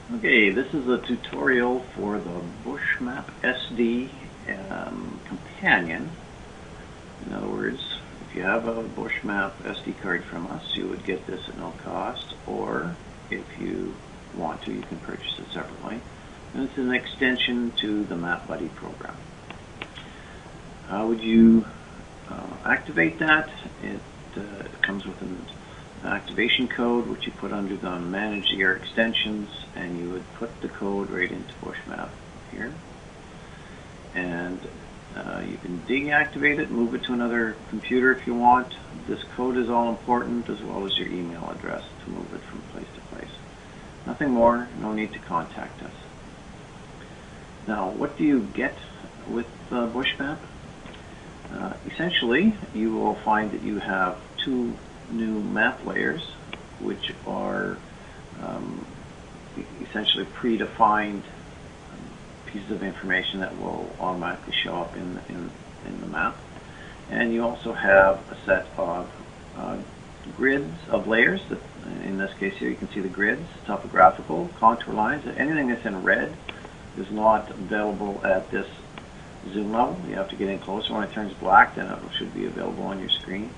Okay, this is a tutorial for the BushMap SD companion. In other words, if you have a BushMap SD card from us, you would get this at no cost, or if you want to, you can purchase it separately. And it's an extension to the MapBuddy program. How would you activate that? It comes with an activation code which you put under the manage your extensions, and you would put the code right into BushMap here, and you can deactivate it, move it to another computer if you want. This code is all important, as well as your email address to move it from place to place. Nothing more, no need to contact us. Now, what do you get with BushMap? Essentially, you will find that you have two new map layers, which are essentially predefined pieces of information that will automatically show up in the map. And you also have a set of grids of layers. That, in this case here, you can see the grids, topographical, contour lines. Anything that's in red is not available at this zoom level. You have to get in closer. When it turns black, then it should be available on your screen.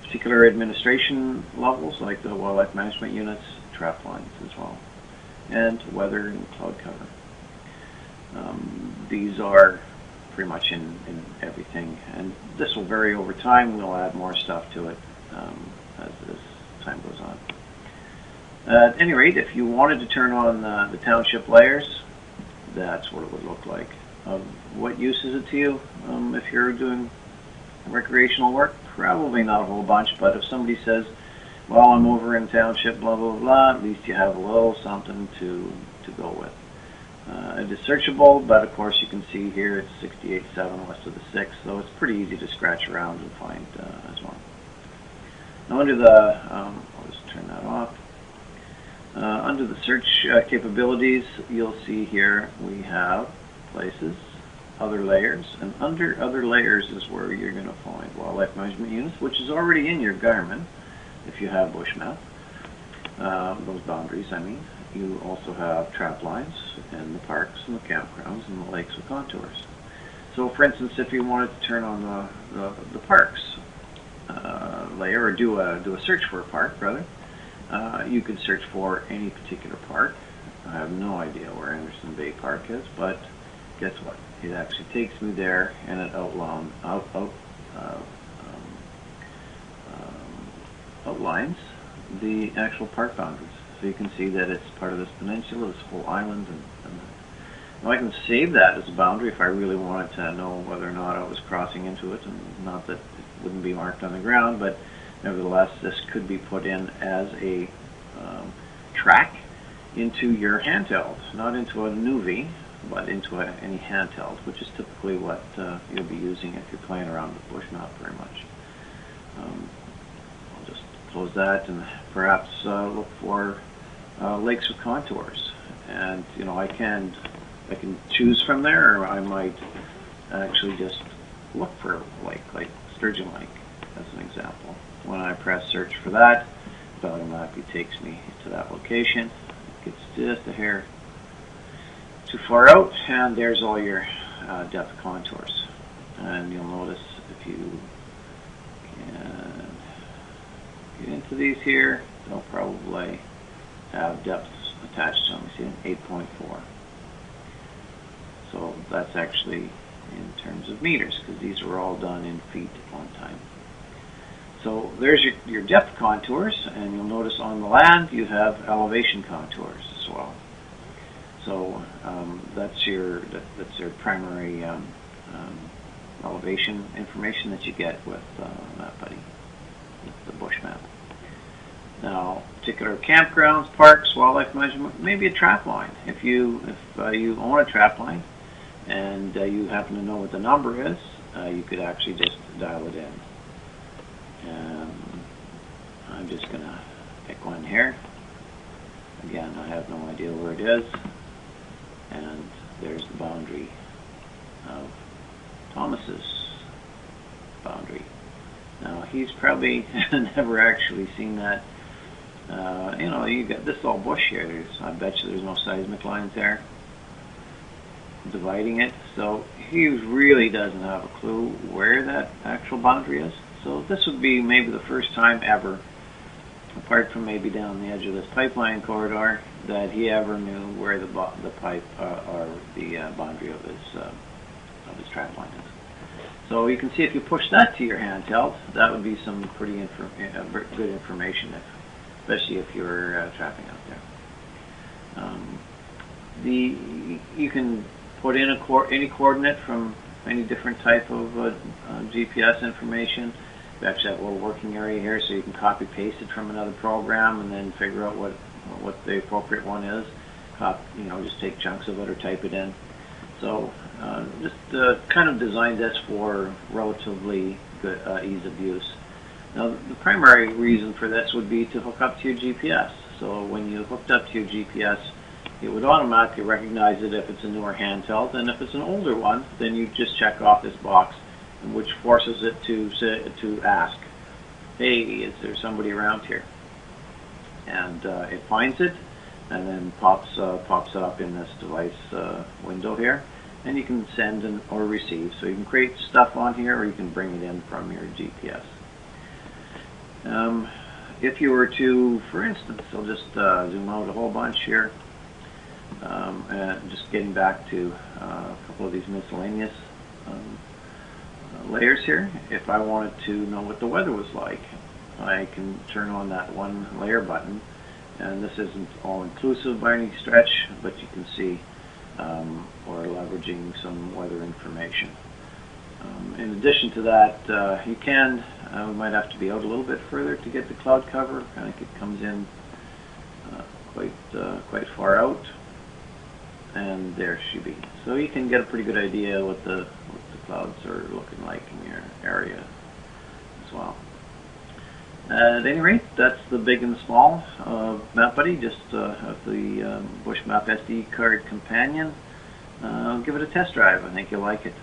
Particular administration levels, like the wildlife management units, Traplines as well, and weather and cloud cover. These are pretty much in everything, and this will vary over time. We'll add more stuff to it as this time goes on. At any rate, if you wanted to turn on the township layers, that's what it would look like. What use is it to you? If you're doing recreational work, probably not a whole bunch, but if somebody says, well, I'm over in township, blah, blah, blah, at least you have a little something to go with. It is searchable, but of course you can see here it's 68.7 west of the 6, so it's pretty easy to scratch around and find as well. Now under the, I'll just turn that off. Under the search capabilities, you'll see here we have places, other layers, and under other layers is where you're going to find wildlife management units, which is already in your Garmin if you have BushMap. Those boundaries, I mean. You also have Traplines and the parks and the campgrounds and the lakes with contours. So for instance, if you wanted to turn on the parks layer, or do a search for a park rather, you could search for any particular park. I have no idea where Anderson Bay Park is, but guess what? It actually takes me there, and it outlines the actual park boundaries. So you can see that it's part of this peninsula, this whole island, and now I can save that as a boundary if I really wanted to know whether or not I was crossing into it, and not that it wouldn't be marked on the ground, but nevertheless this could be put in as a track into your handheld, not into a Nuvi, but into any handheld, which is typically what you'll be using if you're playing around with BushMap very much. I'll just close that and perhaps look for lakes with contours, and you know I can choose from there, or I might actually just look for a lake, like Sturgeon Lake as an example. When I press search for that, it automatically takes me to that location. It gets just a hair too far out, and there's all your depth contours. And you'll notice if you can get into these here, they'll probably have depths attached to them. You see, 8.4. So that's actually in terms of meters, because these were all done in feet at one time. So there's your depth contours, and you'll notice on the land you have elevation contours as well. So that's your primary elevation information that you get with MapBuddy, with the BushMap. Now, particular campgrounds, parks, wildlife management, maybe a trapline. If you own a trapline and you happen to know what the number is, you could actually just dial it in. I'm just going to pick one here. Again, I have no idea where it is. And there's the boundary of Thomas's boundary. Now, he's probably never actually seen that You know, you got this all bush here. I bet you there's no seismic lines there dividing it. So he really doesn't have a clue where that actual boundary is. So this would be maybe the first time ever, apart from maybe down the edge of this pipeline corridor, that he ever knew where the pipe or the boundary of his trap line is. So you can see if you push that to your handheld, that would be some pretty good information, especially if you're trapping out there. You can put in any coordinate from any different type of GPS information. We actually have a little working area here, so you can copy paste it from another program and then figure out what the appropriate one is. Just take chunks of it or type it in. So just kind of designed this for relatively good ease of use. Now the primary reason for this would be to hook up to your GPS. So when you hooked up to your GPS, it would automatically recognize it if it's a newer handheld, and if it's an older one, then you just check off this box, which forces it to ask, hey, is there somebody around here? And it finds it, and then pops up in this device window here, and you can send or receive. So you can create stuff on here, or you can bring it in from your GPS. If you were to, for instance, I'll just zoom out a whole bunch here, and just getting back to a couple of these miscellaneous layers here. If I wanted to know what the weather was like, I can turn on that one layer button, and this isn't all inclusive by any stretch, but you can see we're leveraging some weather information. In addition to that, you can, we might have to be out a little bit further to get the cloud cover. I think it comes in quite far out, and there she be. So you can get a pretty good idea what the clouds are looking like in your area as well. At any rate, that's the big and small of MapBuddy, just of the BushMap SD card companion. Give it a test drive. I think you'll like it.